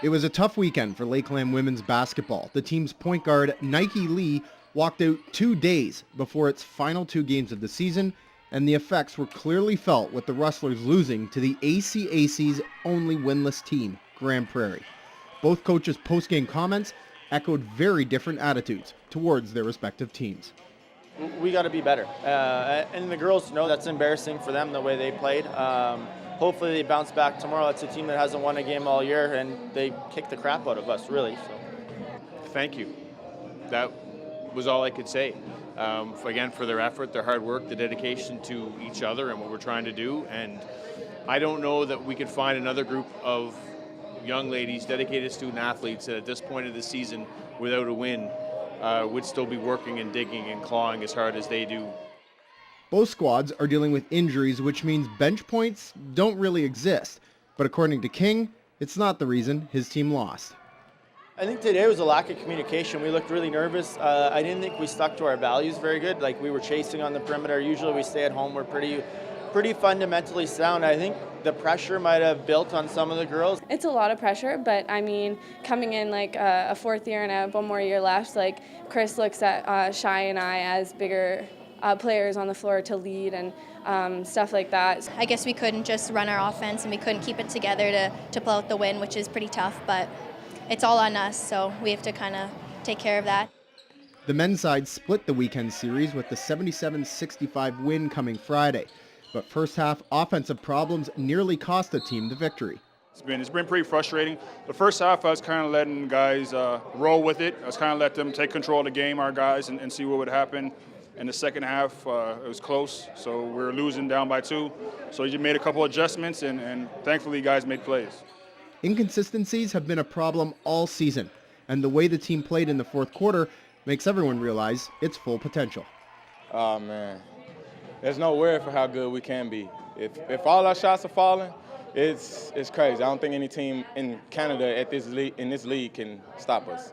It was a tough weekend for Lakeland women's basketball. The team's point guard, Nike Lee, walked out 2 days before its final 2 games of the season, and the effects were clearly felt with the Rustlers losing to the ACAC's only winless team, Grande Prairie. Both coaches' post-game comments echoed very different attitudes towards their respective teams. We got to be better, and the girls know that's embarrassing for them the way they played. Hopefully they bounce back tomorrow. It's a team that hasn't won a game all year, and they kicked the crap out of us, really. So. Thank you. That was all I could say. Again, for their effort, their hard work, the dedication to each other and what we're trying to do. And I don't know that we could find another group of young ladies, dedicated student athletes at this point of the season without a win would still be working and digging and clawing as hard as they do. Both squads are dealing with injuries, which means bench points don't really exist. But according to King, it's not the reason his team lost. I think today was a lack of communication. We looked really nervous. I didn't think we stuck to our values very good. Like, we were chasing on the perimeter. Usually we stay at home. We're pretty fundamentally sound. I think the pressure might have built on some of the girls. It's a lot of pressure, but I mean, coming in like a fourth year and one more year left, like Chris looks at Shai and I as bigger players on the floor to lead and stuff like that. I guess we couldn't just run our offense and we couldn't keep it together to pull out the win, which is pretty tough, but it's all on us, so we have to kind of take care of that. The men's side split the weekend series with the 77-65 win coming Friday, but first half offensive problems nearly cost the team the victory. It's been pretty frustrating. The first half, I was kind of letting guys roll with it. I was kind of let them take control of the game, our guys, and see what would happen. In the second half, it was close, so we were losing down by 2. So you made a couple adjustments, and thankfully guys made plays. Inconsistencies have been a problem all season, and the way the team played in the fourth quarter makes everyone realize its full potential. Oh, man. There's no word for how good we can be. If all our shots are falling, it's crazy. I don't think any team in Canada in this league can stop us.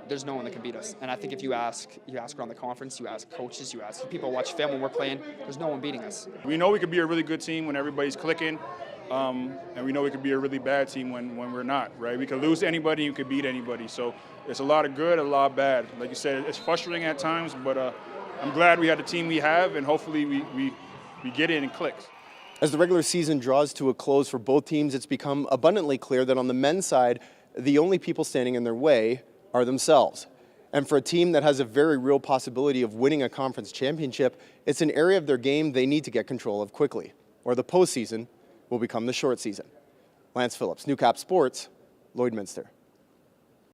There's no one that can beat us. And I think if you ask around the conference, you ask coaches, you ask people watch film when we're playing, there's no one beating us. We know we could be a really good team when everybody's clicking, and we know we could be a really bad team when we're not, right? We could lose to anybody, you could beat anybody. So it's a lot of good, a lot of bad. Like you said, it's frustrating at times, but I'm glad we had the team we have, and hopefully we get in and clicks. As the regular season draws to a close for both teams, it's become abundantly clear that on the men's side, the only people standing in their way are themselves. And for a team that has a very real possibility of winning a conference championship, it's an area of their game they need to get control of quickly, or the postseason will become the short season. Lance Phillips, Newcap Sports, Lloydminster.